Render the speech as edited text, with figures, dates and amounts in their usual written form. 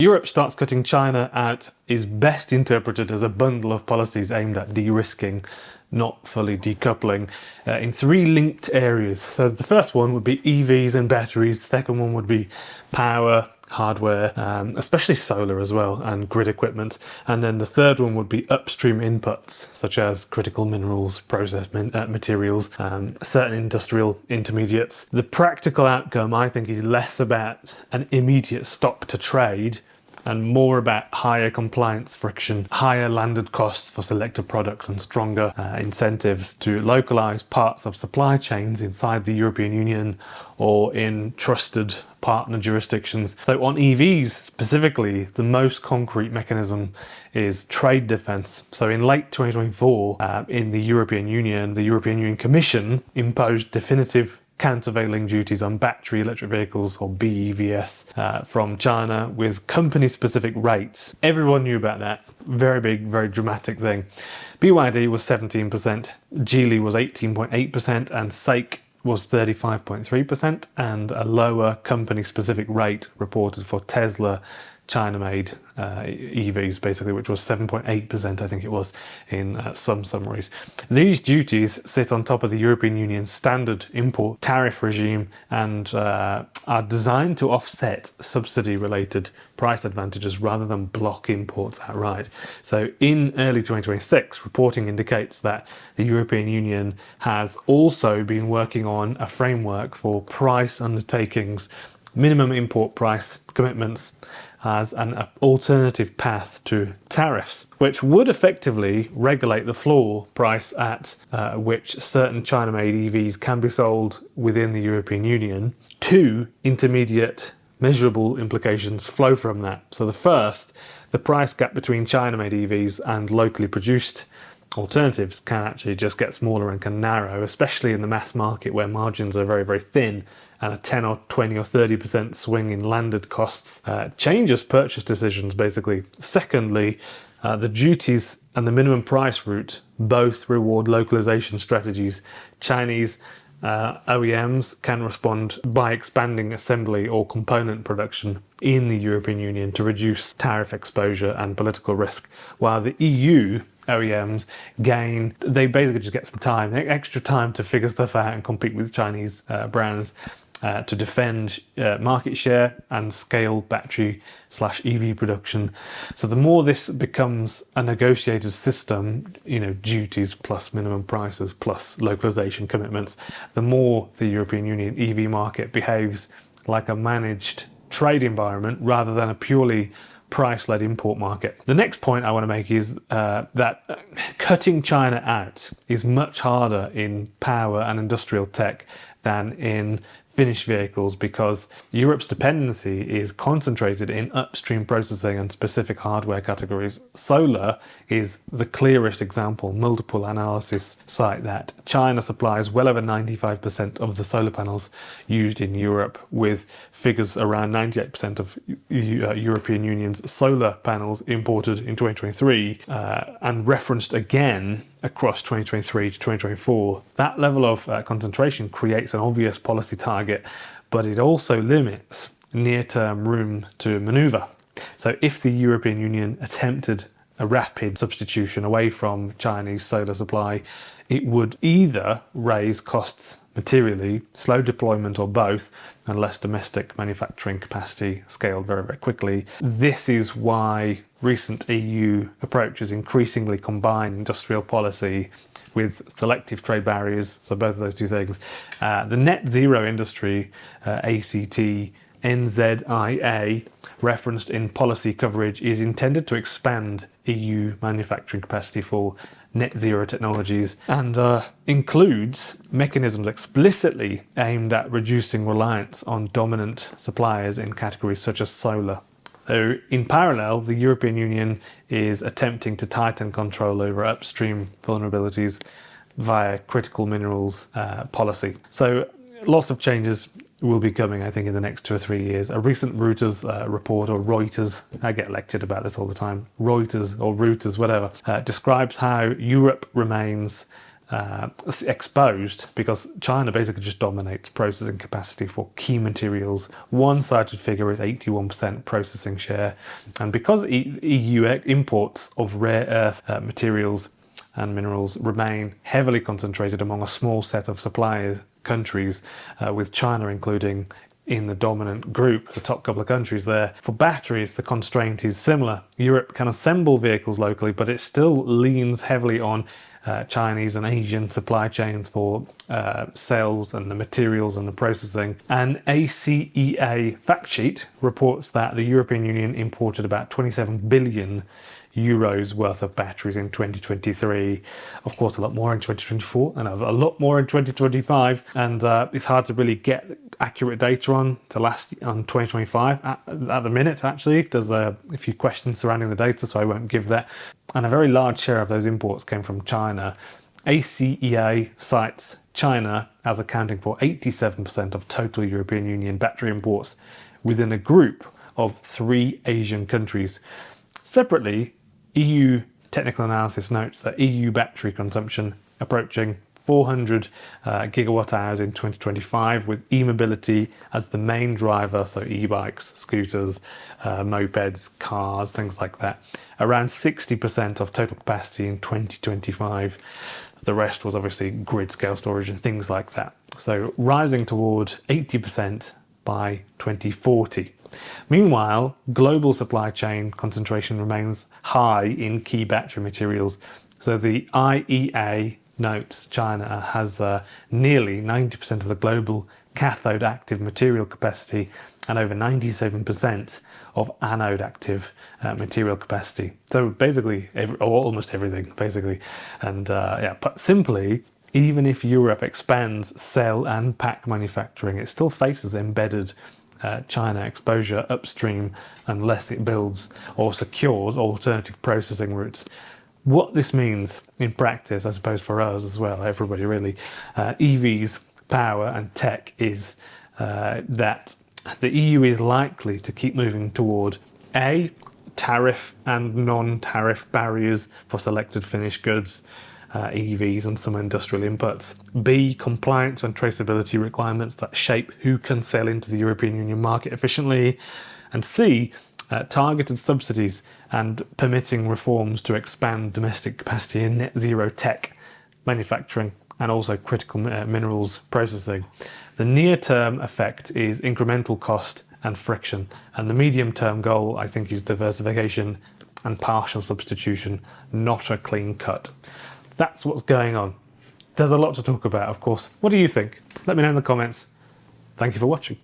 Europe starts cutting China out is best interpreted as a bundle of policies aimed at de-risking, not fully decoupling, in three linked areas. So the first one would be EVs and batteries, second one would be power, hardware, especially solar as well, and grid equipment, and then the third one would be upstream inputs such as critical minerals, processed materials, certain industrial intermediates. The practical outcome, I think, is less about an immediate stop to trade and more about higher compliance friction, higher landed costs for selected products, and stronger incentives to localize parts of supply chains inside the European Union or in trusted partner jurisdictions. So on EVs specifically, the most concrete mechanism is trade defense. So in late 2024, in the European Union Commission imposed definitive countervailing duties on battery electric vehicles, or BEVs, from China with company-specific rates. Everyone knew about that. Very big, very dramatic thing. BYD was 17%, Geely was 18.8%, and SAIC was 35.3%, and a lower company-specific rate reported for Tesla China-made EVs, basically, which was 7.8%, I think it was, in some summaries. These duties sit on top of the European Union's standard import tariff regime and are designed to offset subsidy-related price advantages rather than block imports outright. So in early 2026, reporting indicates that the European Union has also been working on a framework for price undertakings, minimum import price commitments, as an alternative path to tariffs, which would effectively regulate the floor price at which certain China-made EVs can be sold within the European Union. Two intermediate measurable implications flow from that. So the first, the price gap between China-made EVs and locally produced alternatives can actually just get smaller and can narrow, especially in the mass market where margins are very, very thin, and a 10 or 20 or 30% swing in landed costs changes purchase decisions, basically. Secondly, the duties and the minimum price route both reward localization strategies. Chinese OEMs can respond by expanding assembly or component production in the European Union to reduce tariff exposure and political risk, while the EU OEMs they basically just get some time, extra time to figure stuff out and compete with Chinese brands to defend market share and scale battery/EV production. So the more this becomes a negotiated system, duties plus minimum prices plus localization commitments, the more the European Union EV market behaves like a managed trade environment rather than a purely price-led import market. The next point I want to make is that cutting China out is much harder in power and industrial tech than in finished vehicles, because Europe's dependency is concentrated in upstream processing and specific hardware categories. Solar is the clearest example. Multiple analysis cite that China supplies well over 95% of the solar panels used in Europe, with figures around 98% of European Union's solar panels imported in 2023 and referenced again across 2023 to 2024. That level of concentration creates an obvious policy target, but it also limits near-term room to maneuver. So if the European Union attempted a rapid substitution away from Chinese solar supply, it would either raise costs materially, slow deployment, or both, unless domestic manufacturing capacity scaled very, very quickly. This is why recent EU approaches increasingly combine industrial policy with selective trade barriers, so both of those two things. The net zero industry, ACT, NZIA, referenced in policy coverage, is intended to expand EU manufacturing capacity for net zero technologies and includes mechanisms explicitly aimed at reducing reliance on dominant suppliers in categories such as solar. So in parallel, the European Union is attempting to tighten control over upstream vulnerabilities via critical minerals policy. So lots of changes will be coming, I think, in the next 2 or 3 years. A recent Reuters report, or Reuters, I get lectured about this all the time, Reuters or Reuters, whatever, describes how Europe remains exposed because China basically just dominates processing capacity for key materials. One cited figure is 81% processing share, and because EU imports of rare earth materials and minerals remain heavily concentrated among a small set of suppliers countries, with China including in the dominant group, the top couple of countries there. For batteries, the constraint is similar. Europe can assemble vehicles locally, but it still leans heavily on Chinese and Asian supply chains for cells and the materials and the processing. An ACEA fact sheet reports that the European Union imported about 27 billion euros worth of batteries in 2023. Of course, a lot more in 2024 and a lot more in 2025. And it's hard to really get accurate data on 2025 at the minute. Actually, there's a few questions surrounding the data, so I won't give that. And a very large share of those imports came from China. ACEA cites China as accounting for 87% of total European Union battery imports within a group of 3 Asian countries. Separately, EU technical analysis notes that EU battery consumption approaching 400 gigawatt hours in 2025, with e-mobility as the main driver, so e-bikes, scooters, mopeds, cars, things like that. Around 60% of total capacity in 2025. The rest was obviously grid scale storage and things like that. So rising toward 80% by 2040. Meanwhile, global supply chain concentration remains high in key battery materials. So the IEA notes China has nearly 90% of the global cathode active material capacity and over 97% of anode active material capacity. So basically, almost everything, basically. And yeah, put simply, even if Europe expands cell and pack manufacturing, it still faces embedded China exposure upstream unless it builds or secures alternative processing routes. What this means in practice, I suppose for us as well, everybody really, EVs, power and tech, is that the EU is likely to keep moving toward A, tariff and non-tariff barriers for selected finished goods, EVs and some industrial inputs. B, compliance and traceability requirements that shape who can sell into the European Union market efficiently. And C, targeted subsidies and permitting reforms to expand domestic capacity in net zero tech manufacturing and also critical minerals processing. The near-term effect is incremental cost and friction, and the medium-term goal, I think, is diversification and partial substitution, not a clean cut. That's what's going on. There's a lot to talk about, of course. What do you think? Let me know in the comments. Thank you for watching.